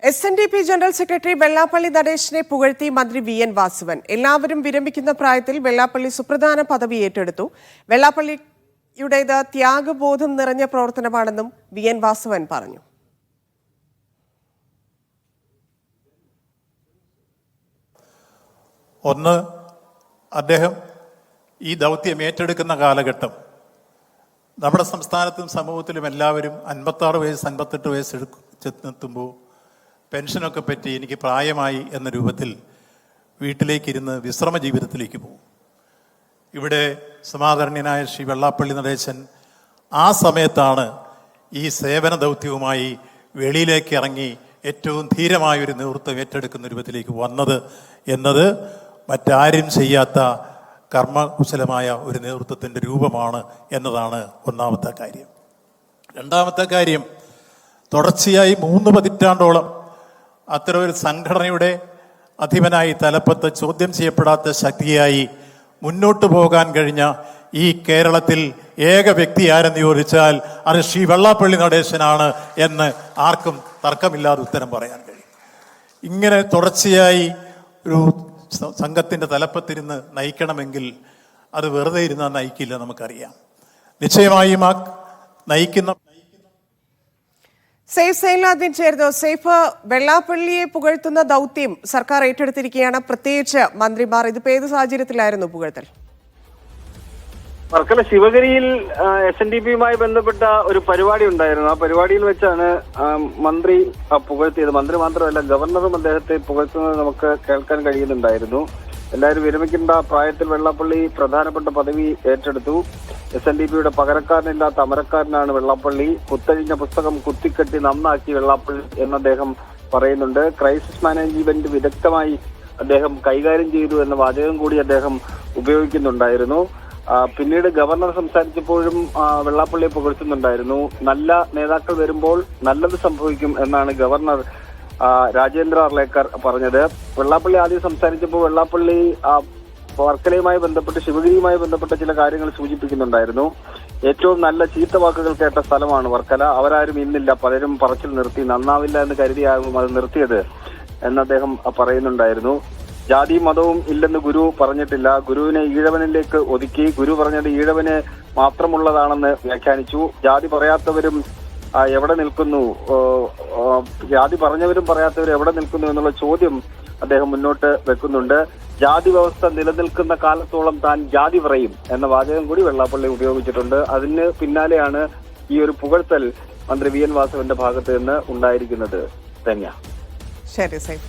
SNDP general secretary Vellappally നടേശനെ പുകഴ്ത്തി മന്ത്രി വി.എൻ. വാസവൻ. എല്ലാവരും വിരമിക്കുന്ന പ്രായത്തിൽ വെള്ളാപ്പള്ളി സുപ്രധാന പദവി ഏറ്റെടുത്തു. വെള്ളാപ്പള്ളിയുടേത് ത്യാഗബോധം നിറഞ്ഞ പ്രവർത്തനമാണെന്നും വി.എൻ. വാസവൻ പറഞ്ഞു. ഒന്ന്, അദ്ദേഹം ഈ ദൗത്യം ഏറ്റെടുക്കുന്ന കാലഘട്ടം നമ്മുടെ സംസ്ഥാനത്തും സമൂഹത്തിലും എല്ലാവരും 56 വയസ്സ് 58 വയസ്സ് എത്തുമ്പോൾ പെൻഷനൊക്കെ പറ്റി എനിക്ക് പ്രായമായി എന്ന രൂപത്തിൽ വീട്ടിലേക്കിരുന്ന് വിശ്രമ ജീവിതത്തിലേക്ക് പോകും. ഇവിടെ സമാദരണീയനായ ശ്രീ വെള്ളാപ്പള്ളി നടേശൻ ആ സമയത്താണ് ഈ സേവന ദൗത്യവുമായി വെളിയിലേക്ക് ഇറങ്ങി ഏറ്റവും ധീരമായൊരു നേതൃത്വം ഏറ്റെടുക്കുന്ന രൂപത്തിലേക്ക് വന്നത് എന്നത് മറ്റാരും ചെയ്യാത്ത കർമ്മകുശലമായ ഒരു നേതൃത്വത്തിൻ്റെ രൂപമാണ് എന്നതാണ് ഒന്നാമത്തെ കാര്യം. രണ്ടാമത്തെ കാര്യം, തുടർച്ചയായി 3 പതിറ്റാണ്ടോളം അത്തരമൊരു സംഘടനയുടെ അധിപനായി തലപ്പത്ത് ചോദ്യം ചെയ്യപ്പെടാത്ത ശക്തിയായി മുന്നോട്ട് പോകാൻ കഴിഞ്ഞ ഈ കേരളത്തിൽ ഏക വ്യക്തി ആരെന്ന് ചോദിച്ചാൽ അത് ശ്രീ വെള്ളാപ്പള്ളി നടേശനാണ് എന്ന് ആർക്കും തർക്കമില്ലാതെ ഉത്തരം പറയാൻ കഴിയും. ഇങ്ങനെ തുടർച്ചയായി ഒരു സംഘത്തിൻ്റെ തലപ്പത്തിരുന്ന് നയിക്കണമെങ്കിൽ അത് വെറുതെ ഇരുന്നാൽ നയിക്കില്ല, നമുക്കറിയാം. നിശ്ചയമായും ആ നയിക്കുന്ന സേഫ് സൈലാദ്യം ചേർന്നു. സേഫ്, വെള്ളാപ്പള്ളിയെ പുകഴ്ത്തുന്ന ദൗത്യം സർക്കാർ ഏറ്റെടുത്തിരിക്കുകയാണ്, പ്രത്യേകിച്ച് മന്ത്രിമാർ. ഇതിപ്പോ ഏത് സാഹചര്യത്തിലായിരുന്നു പുകഴ്ത്തൽ? വർക്കല ശിവഗിരിയിൽ SNDPയുമായി ബന്ധപ്പെട്ട ഒരു പരിപാടി ഉണ്ടായിരുന്നു. ആ പരിപാടിയിൽ വെച്ചാണ് മന്ത്രി പുകഴ്ത്തിയത്. മന്ത്രി മാത്രമല്ല, ഗവർണറും അദ്ദേഹത്തെ പുകഴ്ത്തുന്നത് നമുക്ക് കേൾക്കാൻ കഴിയുന്നുണ്ടായിരുന്നു. എല്ലാവരും വിരമിക്കേണ്ട പ്രായത്തിൽ വെള്ളാപ്പള്ളി പ്രധാനപ്പെട്ട പദവി ഏറ്റെടുത്തു. SNDPയുടെ പകരക്കാരനില്ലാത്ത അമരക്കാരനാണ് വെള്ളാപ്പള്ളി. കുത്തഴിഞ്ഞ പുസ്തകം കുത്തിക്കെട്ടി നന്നാക്കി വെള്ളാപ്പള്ളി എന്ന് അദ്ദേഹം പറയുന്നുണ്ട്. ക്രൈസിസ് മാനേജ്മെന്റ് വിദഗ്ധമായി അദ്ദേഹം കൈകാര്യം ചെയ്തു എന്ന വാചകം കൂടി അദ്ദേഹം ഉപയോഗിക്കുന്നുണ്ടായിരുന്നു. പിന്നീട് ഗവർണർ സംസാരിച്ചപ്പോഴും വെള്ളാപ്പള്ളിയെ പുകഴ്ത്തുന്നുണ്ടായിരുന്നു. നല്ല നേതാക്കൾ വരുമ്പോൾ നല്ലത് സംഭവിക്കും എന്നാണ് ഗവർണർ രാജേന്ദ്ര അർലേക്കർ പറഞ്ഞത്. വെള്ളാപ്പള്ളി ആദ്യം സംസാരിച്ചപ്പോൾ വെള്ളാപ്പള്ളി വർക്കലയുമായി ബന്ധപ്പെട്ട് ശിവഗിരിയുമായി ബന്ധപ്പെട്ട ചില കാര്യങ്ങൾ സൂചിപ്പിക്കുന്നുണ്ടായിരുന്നു. ഏറ്റവും നല്ല ചീത്ത വാക്കുകൾ കേട്ട സ്ഥലമാണ് വർക്കല. അവരാരും ഇന്നില്ല, പലരും പറച്ചിൽ നിർത്തി, നന്നാവില്ല എന്ന് കരുതിയാകും അത് നിർത്തിയത് എന്ന് അദ്ദേഹം പറയുന്നുണ്ടായിരുന്നു. ജാതി മതവും ഇല്ലെന്ന് ഗുരു പറഞ്ഞിട്ടില്ല. ഗുരുവിനെ ഈഴവനിലേക്ക് ഒതുക്കി. ഗുരു പറഞ്ഞത് ഈഴവന് മാത്രമുള്ളതാണെന്ന് വ്യാഖ്യാനിച്ചു. ജാതി പറയാത്തവരും എവിടെ നിൽക്കുന്നു, ജാതി പറഞ്ഞവരും പറയാത്തവരും എവിടെ നിൽക്കുന്നു എന്നുള്ള ചോദ്യം അദ്ദേഹം മുന്നോട്ട് വെക്കുന്നുണ്ട്. ജാതി വ്യവസ്ഥ നിലനിൽക്കുന്ന കാലത്തോളം താൻ ജാതി പറയും എന്ന വാചകം കൂടി വെള്ളാപ്പള്ളി ഉപയോഗിച്ചിട്ടുണ്ട്. അതിന് പിന്നാലെയാണ് ഈ ഒരു പുകഴ്ത്തൽ മന്ത്രി വി.എൻ. വാസവന്റെ ഭാഗത്ത് നിന്ന് ഉണ്ടായിരിക്കുന്നത്. ധന്യ. ശരി സൈഫ്.